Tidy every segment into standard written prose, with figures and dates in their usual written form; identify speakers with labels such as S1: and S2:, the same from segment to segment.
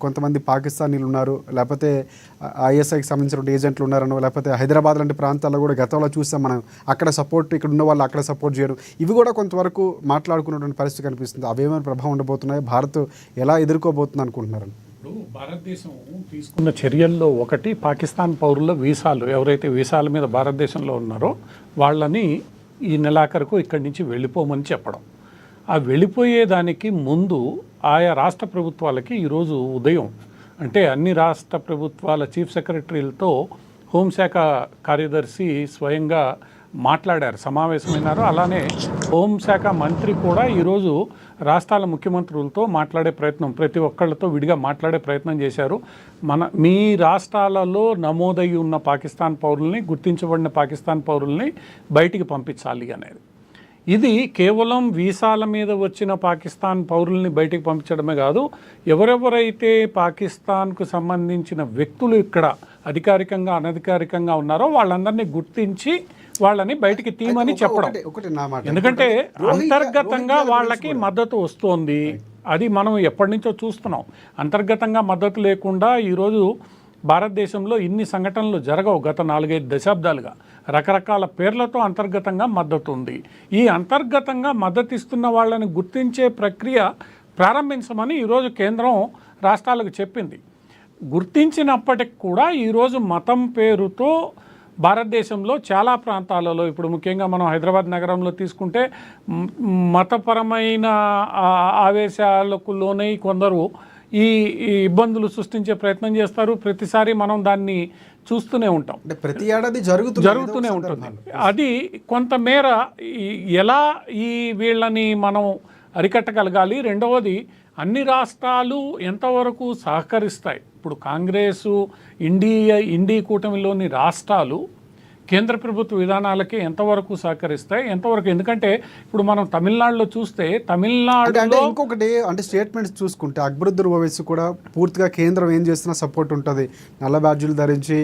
S1: కొంతమంది పాకిస్తానీలు ఉన్నారు, లేకపోతే ఐఎస్ఐకి సంబంధించిన ఏజెంట్లు ఉన్నారనో, లేకపోతే హైదరాబాద్ లాంటి ప్రాంతాల్లో కూడా గతంలో చూసాం మనం. అక్కడ సపోర్ట్, ఇక్కడ ఉన్న వాళ్ళు అక్కడ సపోర్ట్ చేయడం, ఇవి కూడా కొంతవరకు మాట్లాడుకున్నటువంటి పరిస్థితి కనిపిస్తుంది. అవేమైనా ప్రభావం ఉండబోతున్నాయి, భారత్ ఎలా ఎదుర్కోబోతుంది అనుకుంటున్నారు?
S2: ఇప్పుడు భారతదేశం తీసుకున్న చర్యల్లో ఒకటి, పాకిస్తాన్ పౌరుల వీసాలు, ఎవరైతే వీసాల మీద భారతదేశంలో ఉన్నారో వాళ్ళని ఈ నెలాఖరుకు ఇక్కడి నుంచి వెళ్ళిపోమని చెప్పడం. ఆ వెళ్ళిపోయేదానికి ముందు ఆయా రాష్ట్ర ప్రభుత్వాలకి ఈరోజు ఉదయం, అంటే అన్ని రాష్ట్ర ప్రభుత్వాల చీఫ్ సెక్రటరీలతో హోంశాఖ కార్యదర్శి స్వయంగా మాట్లాడారు, సమావేశమైనారు. అలానే హోంశాఖ మంత్రి కూడా ఈరోజు రాష్ట్రాల ముఖ్యమంత్రులతో మాట్లాడే ప్రయత్నం, ప్రతి ఒక్కళ్ళతో విడిగా మాట్లాడే ప్రయత్నం చేశారు. మీ రాష్ట్రాలలో నమోదై ఉన్న పాకిస్తాన్ పౌరుల్ని, గుర్తించబడిన పాకిస్తాన్ పౌరుల్ని బయటికి పంపించాలి అనేది. ఇది కేవలం వీసాల మీద వచ్చిన పాకిస్తాన్ పౌరుల్ని బయటికి పంపించడమే కాదు, ఎవరెవరైతే పాకిస్తాన్కు సంబంధించిన వ్యక్తులు ఇక్కడ అధికారికంగా అనధికారికంగా ఉన్నారో వాళ్ళందరినీ గుర్తించి వాళ్ళని బయటికి తీయమని చెప్పడం. ఎందుకంటే అంతర్గతంగా వాళ్ళకి మద్దతు వస్తోంది, అది మనం ఎప్పటి నుంచో చూస్తున్నాం. అంతర్గతంగా మద్దతు లేకుండా ఈరోజు భారతదేశంలో ఇన్ని సంఘటనలు జరగవు. గత 4-5 దశాబ్దాలుగా రకరకాల పేర్లతో అంతర్గతంగా మద్దతు ఉంది. ఈ అంతర్గతంగా మద్దతు ఇస్తున్న వాళ్ళని గుర్తించే ప్రక్రియ ప్రారంభించమని ఈరోజు కేంద్రం రాష్ట్రాలకు చెప్పింది. గుర్తించినప్పటికి కూడా ఈరోజు మతం పేరుతో భారతదేశంలో చాలా ప్రాంతాలలో, ఇప్పుడు ముఖ్యంగా మనం హైదరాబాద్ నగరంలో తీసుకుంటే మతపరమైన ఆవేశాలకు లోనై కొందరు ఈ ఇబ్బందులు సృష్టించే ప్రయత్నం చేస్తారు. ప్రతిసారి మనం దాన్ని చూస్తూనే ఉంటాం,
S1: ప్రతి ఏడాది జరుగుతూనే ఉంటుంది.
S2: అది కొంతమేర ఎలా ఈ వీళ్ళని మనం అరికట్టగలగాలి. రెండవది, అన్ని రాష్ట్రాలు ఎంతవరకు సహకరిస్తాయి. ఇప్పుడు కాంగ్రెసు, ఇండి కూటమిలోని రాష్ట్రాలు కేంద్ర ప్రభుత్వ విధానాలకి ఎంతవరకు సహకరిస్తాయి, ఎంతవరకు. ఎందుకంటే ఇప్పుడు మనం తమిళనాడులో చూస్తే, తమిళనాడులో
S1: ఇంకొకటి అంటే స్టేట్మెంట్స్ చూసుకుంటే అక్బరుద్దీన్ ఓవైసీ కూడా పూర్తిగా కేంద్రం ఏం చేస్తున్నా సపోర్ట్ ఉంటుంది, నల్ల బ్యాడ్జీలు ధరించి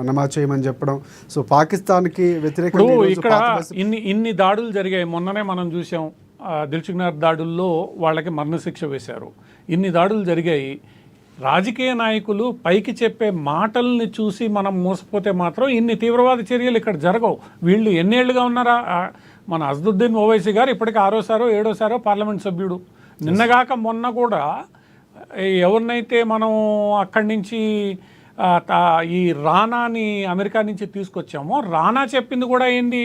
S1: నమాజ్ చేయమని చెప్పడం. సో పాకిస్తాన్కి వ్యతిరేకంగా
S2: ఇక్కడ ఇన్ని దాడులు జరిగాయి. మొన్ననే మనం చూసాం, దిల్సుఖ్నగర్ దాడుల్లో వాళ్ళకి మరణశిక్ష వేశారు. ఇన్ని దాడులు జరిగాయి. రాజకీయ నాయకులు పైకి చెప్పే మాటల్ని చూసి మనం మోసపోతే మాత్రం ఇన్ని తీవ్రవాద చర్యలు ఇక్కడ జరగవు. వీళ్ళు ఎన్నేళ్లుగా ఉన్నారా? మన అసదుద్దీన్ ఓవైసీ గారు ఇప్పటికీ 6వ 7వ పార్లమెంట్ సభ్యుడు. నిన్నగాక మొన్న కూడా ఎవరినైతే మనం అక్కడి నుంచి ఈ రానాని అమెరికా నుంచి తీసుకొచ్చామో, రానా చెప్పింది కూడా ఏంది,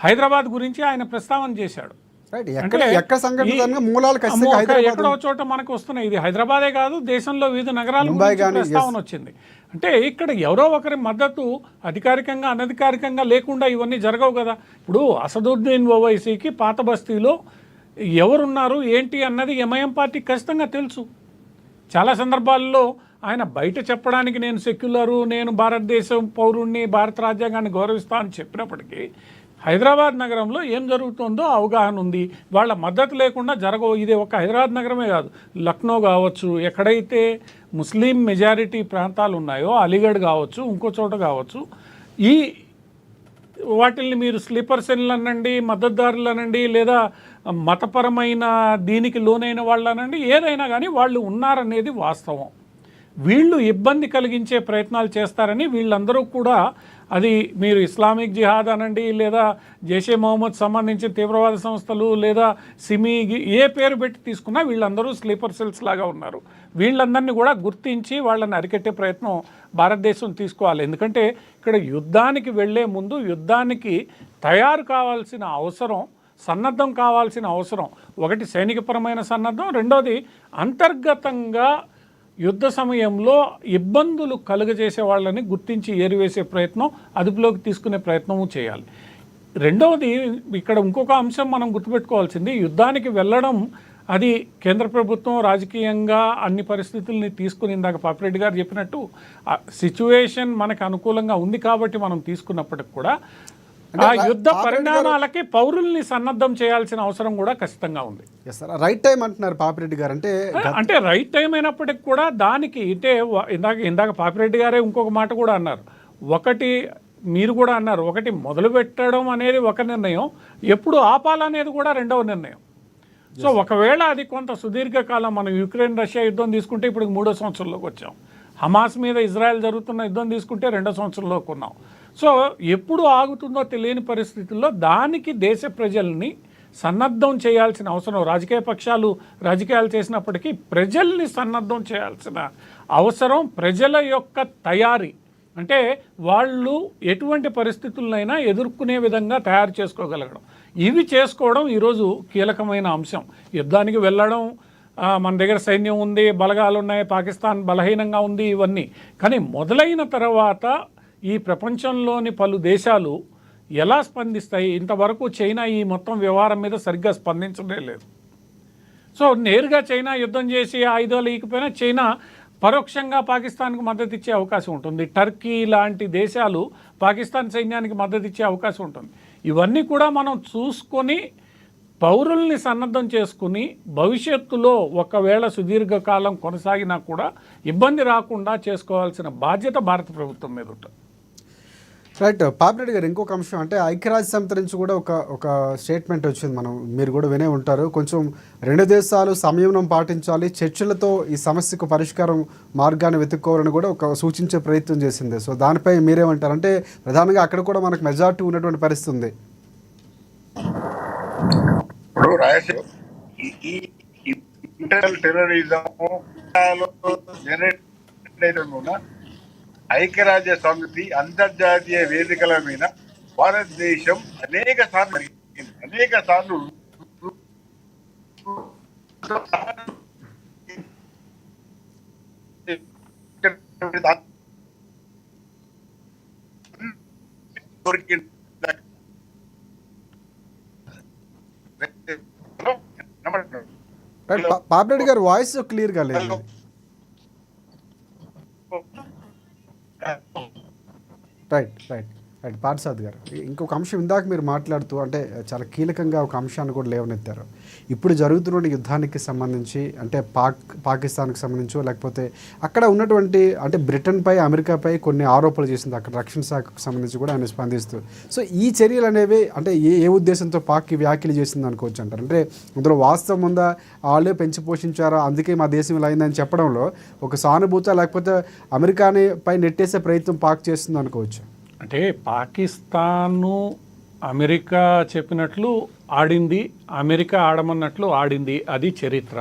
S2: హైదరాబాద్ గురించి ఆయన ప్రస్తావన చేశాడు. ఎక్కడో చోట మనకు వస్తున్నాయి. ఇది హైదరాబాదే కాదు, దేశంలో వివిధ నగరాల ప్రస్తావన వచ్చింది. అంటే ఇక్కడ ఎవరో ఒకరి మద్దతు అధికారికంగా అనధికారికంగా లేకుండా ఇవన్నీ జరగవు కదా. ఇప్పుడు అసదుద్దీన్ ఓవైసీకి పాత బస్తీలో ఎవరున్నారు ఏంటి అన్నది ఎంఐఎం పార్టీకి ఖచ్చితంగా తెలుసు. చాలా సందర్భాల్లో ఆయన బయట చెప్పడానికి నేను సెక్యులరు, నేను భారతదేశం పౌరుణ్ణి, భారత రాజ్యాంగాన్ని గౌరవిస్తా అని చెప్పినప్పటికీ హైదరాబాద్ నగరంలో ఏం జరుగుతుందో అవగాహన ఉంది. వాళ్ళ మద్దతు లేకుండా జరగవు. ఇది ఒక హైదరాబాద్ నగరమే కాదు, లక్నో కావచ్చు, ఎక్కడైతే ముస్లిం మెజారిటీ ప్రాంతాలు ఉన్నాయో, అలీగఢ్ కావచ్చు, ఇంకో చోట కావచ్చు, ఈ వాటిల్ని మీరు స్లీపర్ సెల్లు అనండి, మద్దతుదారులు అనండి, లేదా మతపరమైన దీనికి లోనైన వాళ్ళు అనండి, ఏదైనా కానీ వాళ్ళు ఉన్నారనేది వాస్తవం. వీళ్ళు ఇబ్బంది కలిగించే ప్రయత్నాలు చేస్తారని వీళ్ళందరూ కూడా, అది మీరు ఇస్లామిక్ జిహాద్ అనండి, లేదా జైషే మొహమ్మద్ సంబంధించిన తీవ్రవాద సంస్థలు, లేదా సిమి, ఏ పేరు పెట్టి తీసుకున్నా వీళ్ళందరూ స్లీపర్ సెల్స్ లాగా ఉన్నారు. వీళ్ళందరినీ కూడా గుర్తించి వాళ్ళని అరికట్టే ప్రయత్నం భారతదేశం తీసుకోవాలి. ఎందుకంటే ఇక్కడ యుద్ధానికి వెళ్లే ముందు యుద్ధానికి తయారు కావాల్సిన అవసరం, సన్నద్ధం కావాల్సిన అవసరం, ఒకటి సైనికపరమైన సన్నద్ధం, రెండోది అంతర్గతంగా యుద్ధ సమయంలో ఇబ్బందులు కలుగజేసే వాళ్ళని గుర్తించి ఏరివేసే ప్రయత్నం, అదుపులోకి తీసుకునే ప్రయత్నము చేయాలి. రెండవది, ఇక్కడ ఇంకొక అంశం మనం గుర్తుపెట్టుకోవాల్సింది, యుద్ధానికి వెళ్ళడం అది కేంద్ర ప్రభుత్వం రాజకీయంగా అన్ని పరిస్థితుల్ని తీసుకుని, ఇందాక పాపిరెడ్డి గారు చెప్పినట్టు సిచ్యువేషన్ మనకు అనుకూలంగా ఉంది కాబట్టి మనం తీసుకున్నప్పటికి కూడా ఆ యుద్ధ పరిణామాలకి పౌరుల్ని సన్నద్ధం చేయాల్సిన అవసరం కూడా ఖచ్చితంగా ఉంది.
S1: రైట్ టైం అంటున్నారు పాపిరెడ్డి గారు.
S2: అంటే రైట్ టైం అయినప్పటికి కూడా దానికి అంటే ఇందాక పాపిరెడ్డి గారే ఇంకొక మాట కూడా అన్నారు. ఒకటి మీరు కూడా అన్నారు, ఒకటి మొదలు పెట్టడం అనేది ఒక నిర్ణయం, ఎప్పుడు ఆపాలనేది కూడా రెండవ నిర్ణయం. సో ఒకవేళ అది కొంత సుదీర్ఘకాలం, మనం యుక్రెయిన్ రష్యా యుద్ధం తీసుకుంటే ఇప్పుడు 3వ సంవత్సరంలోకి వచ్చాం. హమాస్ మీద ఇజ్రాయెల్ జరుగుతున్న యుద్ధం తీసుకుంటే 2వ సంవత్సరంలోకి ఉన్నాం. సో ఎప్పుడు ఆగుతుందో తెలియని పరిస్థితుల్లో దానికి దేశ ప్రజల్ని సన్నద్ధం చేయాల్సిన అవసరం, రాజకీయ పక్షాలు రాజకీయాలు చేసినప్పటికీ ప్రజల్ని సన్నద్ధం చేయాల్సిన అవసరం, ప్రజల యొక్క తయారీ, అంటే వాళ్ళు ఎటువంటి పరిస్థితులనైనా ఎదుర్కొనే విధంగా తయారు చేసుకోగలగడం, ఇవి చేసుకోవడం ఈరోజు కీలకమైన అంశం. యుద్ధానికి వెళ్ళడం, మన దగ్గర సైన్యం ఉంది, బలగాలు ఉన్నాయి, పాకిస్తాన్ బలహీనంగా ఉంది, ఇవన్నీ. కానీ మొదలైన తర్వాత ఈ ప్రపంచంలోని పలు దేశాలు ఎలా స్పందిస్తాయి? ఇంతవరకు చైనా ఈ మొత్తం వ్యవహారం మీద సరిగ్గా స్పందించడే లేదు. సో నేరుగా చైనా యుద్ధం చేసి ఆయుధాలు ఇకపోయినా చైనా పరోక్షంగా పాకిస్తాన్కు మద్దతు ఇచ్చే అవకాశం ఉంటుంది. టర్కీ లాంటి దేశాలు పాకిస్తాన్ సైన్యానికి మద్దతు ఇచ్చే అవకాశం ఉంటుంది. ఇవన్నీ కూడా మనం చూసుకొని పౌరుల్ని సన్నద్ధం చేసుకుని భవిష్యత్తులో ఒకవేళ సుదీర్ఘకాలం కొనసాగినా కూడా ఇబ్బంది రాకుండా చేసుకోవాల్సిన బాధ్యత భారత ప్రభుత్వం మీద ఉంటుంది.
S1: రైట్. పాపిరెడ్డి గారు, ఇంకొక అంశం అంటే ఐక్యరాజ్య సమితి నుంచి కూడా ఒక స్టేట్మెంట్ వచ్చింది, మీరు కూడా వినే ఉంటారు. కొంచెం 2 దేశాలు సంయమనం పాటించాలి, చర్చలతో ఈ సమస్యకు పరిష్కారం మార్గాన్ని వెతుక్కోవాలని కూడా ఒక సూచించే ప్రయత్నం చేసింది. సో దానిపై మీరేమంటారు? అంటే ప్రధానంగా అక్కడ కూడా మనకు మెజారిటీ ఉన్నటువంటి పరిస్థితి ఉంది.
S3: ఇప్పుడు రాయలసీమ ఈ ఇంటర్నల్ టెర్రరిజం ఐక్యరాజ్య సమితి అంతర్జాతీయ వేదికల మీద భారతదేశం అనేక సార్లు
S1: పాపిరెడ్డి గారు వాయిస్ క్లియర్గా లేదు. రైట్. పార్సాద్ గారు, ఇంకొక అంశం ఇందాక మీరు మాట్లాడుతూ అంటే చాలా కీలకంగా ఒక అంశాన్ని కూడా లేవనెత్తారు. ఇప్పుడు జరుగుతున్న యుద్ధానికి సంబంధించి, అంటే పాకిస్తాన్కి సంబంధించో లేకపోతే అక్కడ ఉన్నటువంటి అంటే బ్రిటన్పై అమెరికాపై కొన్ని ఆరోపణలు చేసింది అక్కడ రక్షణ శాఖకు సంబంధించి కూడా ఆయన స్పందిస్తూ. సో ఈ చర్యలు అనేవి అంటే ఏ ఉద్దేశంతో పాక్ వ్యాఖ్యలు చేసింది అనుకోవచ్చు అంటారు? అంటే అందులో వాస్తవం ఉందా, వాళ్ళే పెంచి పోషించారా, అందుకే మా దేశం ఇలా అయిందని చెప్పడంలో ఒక సానుభూత, లేకపోతే అమెరికాని పై నెట్టేసే ప్రయత్నం పాక్ చేస్తుంది అనుకోవచ్చు?
S2: అంటే పాకిస్తాను అమెరికా చెప్పినట్లు ఆడింది, అమెరికా ఆడమన్నట్లు ఆడింది, అది చరిత్ర.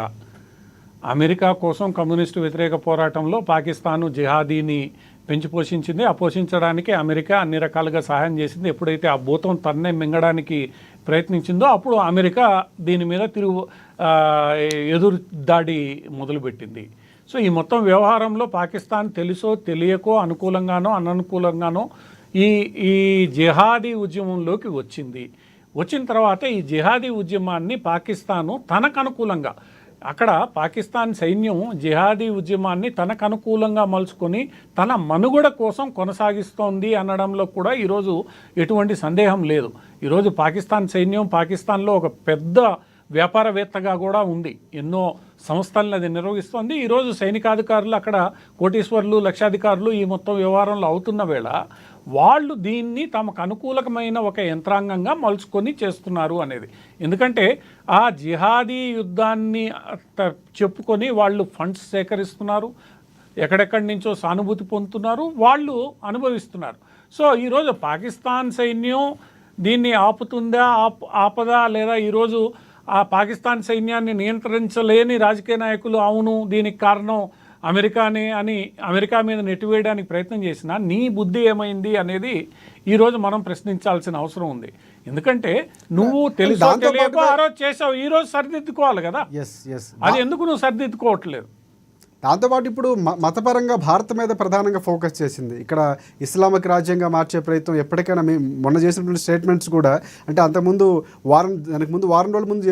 S2: అమెరికా కోసం కమ్యూనిస్టు వ్యతిరేక పోరాటంలో పాకిస్తాను జిహాదీని పెంచి పోషించింది. ఆ పోషించడానికి అమెరికా అన్ని రకాలుగా సహాయం చేసింది. ఎప్పుడైతే ఆ భూతం తన్నే మింగడానికి ప్రయత్నించిందో అప్పుడు అమెరికా దీని మీద ఎదురు దాడి మొదలుపెట్టింది. సో ఈ మొత్తం వ్యవహారంలో పాకిస్తాన్ తెలుసో తెలియకో, అనుకూలంగానో అననుకూలంగానో ఈ జిహాదీ ఉద్యమంలోకి వచ్చిన తర్వాత ఈ జిహాదీ ఉద్యమాన్ని పాకిస్తాను తనకు అనుకూలంగా, అక్కడ పాకిస్తాన్ సైన్యం జిహాదీ ఉద్యమాన్ని తనకు అనుకూలంగా మలుచుకొని తన మనుగడ కోసం కొనసాగిస్తోంది అనడంలో కూడా ఈరోజు ఎటువంటి సందేహం లేదు. ఈరోజు పాకిస్తాన్ సైన్యం పాకిస్తాన్లో ఒక పెద్ద వ్యాపారవేత్తగా కూడా ఉంది, ఎన్నో సంస్థలను అది నిర్వహిస్తోంది. ఈరోజు సైనికాధికారులు అక్కడ కోటీశ్వర్లు, లక్షాధికారులు ఈ మొత్తం వ్యవహారంలో అవుతున్న వేళ వాళ్ళు దీన్ని తమకు అనుకూలమైన ఒక యంత్రాంగంగా మలుచుకొని చేస్తున్నారు అనేది. ఎందుకంటే ఆ జిహాదీ యుద్ధాన్ని చెప్పుకొని వాళ్ళు ఫండ్స్ సేకరిస్తున్నారు, ఎక్కడెక్కడి నుంచో సానుభూతి పొందుతున్నారు, వాళ్ళు అనుభవిస్తున్నారు. సో ఈరోజు పాకిస్తాన్ సైన్యం దీన్ని ఆపుతుందా ఆపదా, లేదా ఈరోజు ఆ పాకిస్తాన్ సైన్యాన్ని నియంత్రించలేని రాజకీయ నాయకులు అవును దీనికి కారణం అమెరికానే అని అమెరికా మీద నెట్టివేయడానికి ప్రయత్నం చేసినా నీ బుద్ధి ఏమైంది అనేది ఈరోజు మనం ప్రశ్నించాల్సిన అవసరం ఉంది. ఎందుకంటే నువ్వు తెలుసో తెలియకో ఆ రోజు చేసావు, ఈరోజు సరిదిద్దుకోవాలి కదా, అది ఎందుకు నువ్వు సరిదిద్దుకోవట్లేదు?
S1: దాంతోపాటు ఇప్పుడు మతపరంగా భారత్ మీద ప్రధానంగా ఫోకస్ చేసింది. ఇక్కడ ఇస్లామిక్ రాజ్యంగా మార్చే ప్రయత్నం ఎప్పటికైనా మొన్న చేసినటువంటి స్టేట్మెంట్స్ కూడా, అంటే అంతకుముందు దానికి ముందు వారం రోజుల ముందు